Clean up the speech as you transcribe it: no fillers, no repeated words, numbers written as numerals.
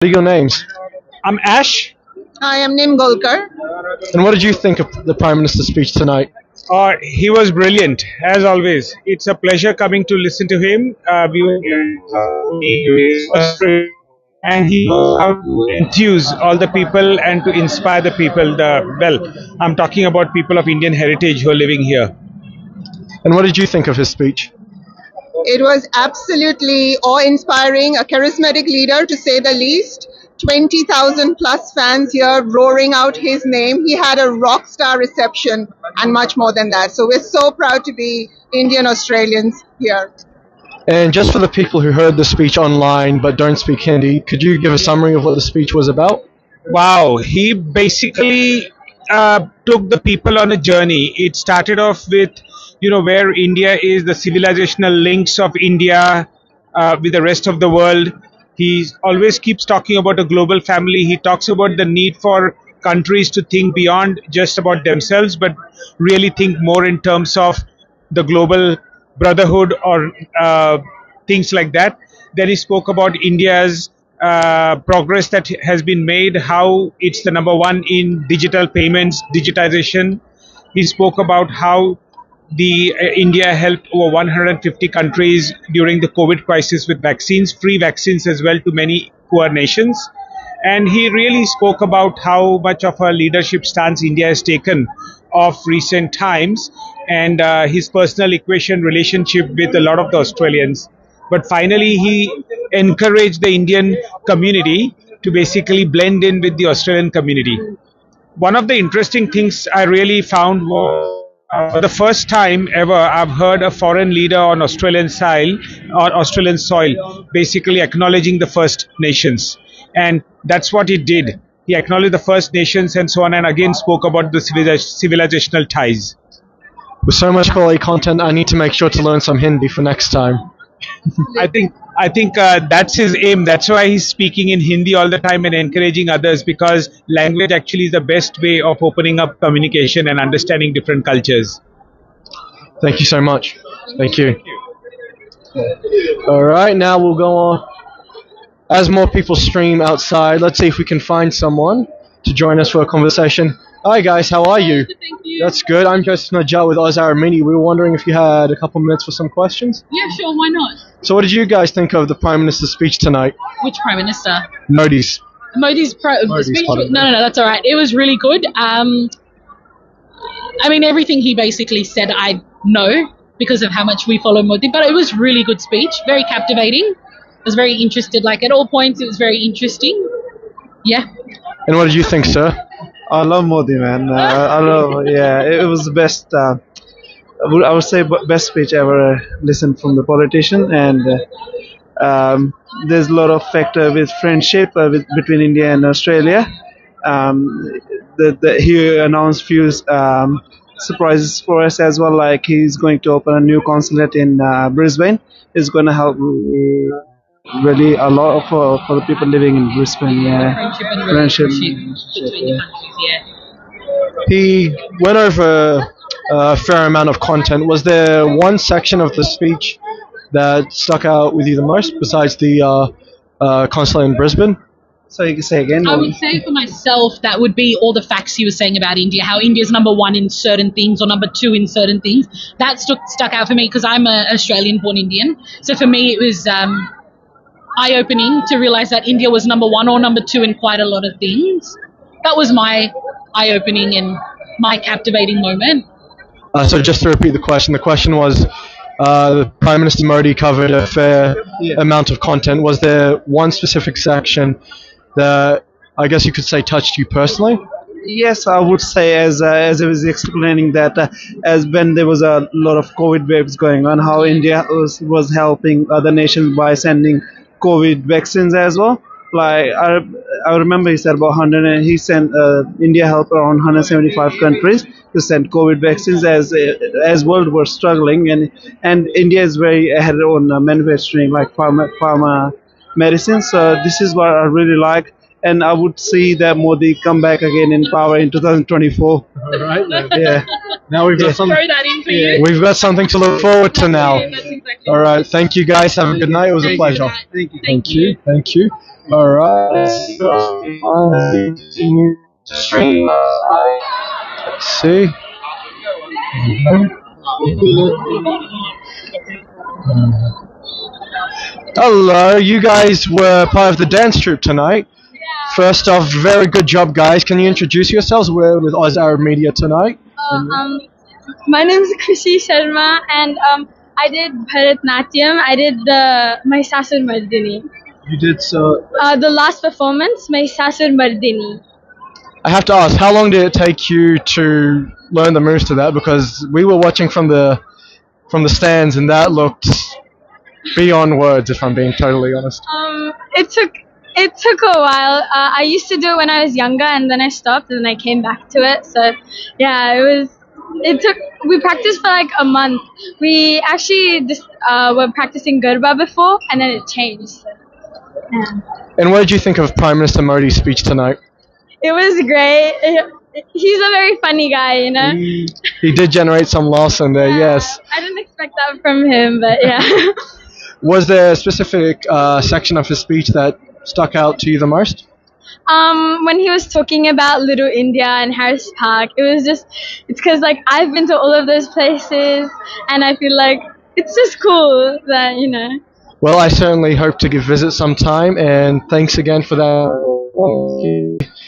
What are your names? I'm Ash. I am Nim Golkar. And what did you think of the Prime Minister's speech tonight? He was brilliant, as always. It's a pleasure coming to listen to him. And he knows how to enthuse all the people and to inspire the people. I'm talking about people of Indian heritage who are living here. And what did you think of his speech? It was absolutely awe-inspiring, a charismatic leader to say the least. 20,000 plus fans here roaring out his name. He had a rock star reception and much more than that. So we're so proud to be Indian Australians here. And just for the people who heard the speech online but don't speak Hindi, could you give a summary of what the speech was about? Wow, he basically took the people on a journey. It started off with, where India is, the civilizational links of India with the rest of the world. He always keeps talking about a global family. He talks about the need for countries to think beyond just about themselves, but really think more in terms of the global brotherhood or things like that. Then he spoke about India's progress that has been made, how it's the number one in digital payments, digitization. He spoke about how India helped over 150 countries during the COVID crisis with vaccines, free vaccines as well to many poor nations. And he really spoke about how much of a leadership stance India has taken of recent times and his personal relationship with a lot of the Australians. But finally, he encouraged the Indian community to basically blend in with the Australian community. One of the interesting things I really found was for the first time ever, I've heard a foreign leader on Australian soil basically acknowledging the First Nations. And that's what he did. He acknowledged the First Nations and so on, and again spoke about the civilizational ties. With so much quality content, I need to make sure to learn some Hindi for next time. I think that's his aim. That's why he's speaking in Hindi all the time and encouraging others, because language actually is the best way of opening up communication and understanding different cultures. Thank you so much. Thank you. All right, now we'll go on. As more people stream outside, let's see if we can find someone to join us for a conversation. Hi guys, how are you? Thank you. That's good. I'm Joseph Najjar with Oz Aramini. We were wondering if you had a couple minutes for some questions. Yeah, sure, why not? So what did you guys think of the Prime Minister's speech tonight? Which Prime Minister? Modi's. Modi's speech? pardon. No, that's all right. It was really good. Everything he basically said I know because of how much we follow Modi, but it was really good speech, very captivating. I was very interested, at all points it was very interesting. Yeah. And what did you think, sir? I love Modi, man. It was the best. I would say best speech ever listened from the politician, and there's a lot of factor with friendship between India and Australia. He announced few surprises for us as well, like he's going to open a new consulate in Brisbane. It's going to help really a lot for the people living in Brisbane. Yeah, Friendship between the countries, yeah. He went over a fair amount of content. Was there one section of the speech that stuck out with you the most, besides the consulate in Brisbane? So you can say again. I would say for myself that would be all the facts he was saying about India, how India's number one in certain things or number two in certain things. That stuck out for me because I'm an Australian-born Indian. So for me it was eye-opening to realize that India was number one or number two in quite a lot of things. That was my eye-opening and my captivating moment. So just to repeat the question was, Prime Minister Modi covered a fair amount of content. Was there one specific section that I guess you could say touched you personally? Yes, I would say as I was explaining that as when there was a lot of COVID waves going on, how India was helping other nations by sending COVID vaccines as well. Like I remember he said about 100, and he sent India helped around 175 countries to send COVID vaccines as world was struggling, and India is very ahead on manufacturing like pharma medicine. So this is what I really like. and I would see that Modi come back again in power in 2024. All right. Yeah. Now we've got something. Throw that in for you. We've got something to look forward to now. That's exactly All right. Thank you guys. Have a good night. It was a pleasure. Thank you. Thank you. All right. Let's see. Hello, you guys were part of the dance troupe tonight. First off, very good job, guys. Can you introduce yourselves? We're with Oz Arab Media tonight. My name is Krishi Sharma, and I did Bharatnatyam. I did the Mahishasur Mardini. You did so. The last performance, Mahishasur Mardini. I have to ask, how long did it take you to learn the moves to that? Because we were watching from the stands, and that looked beyond words. If I'm being totally honest. It took a while. I used to do it when I was younger, and then I stopped, and then I came back to it. So, yeah, we practiced for like a month. We actually just were practicing Garba before, and then it changed. So, yeah. And what did you think of Prime Minister Modi's speech tonight? It was great. He's a very funny guy, you know. He did generate some laughs in there, yes. I didn't expect that from him, but yeah. Was there a specific section of his speech that stuck out to you the most? When he was talking about Little India and Harris Park, it's because like I've been to all of those places, and I feel like it's just cool that, you know. Well, I certainly hope to visit sometime, and thanks again for that.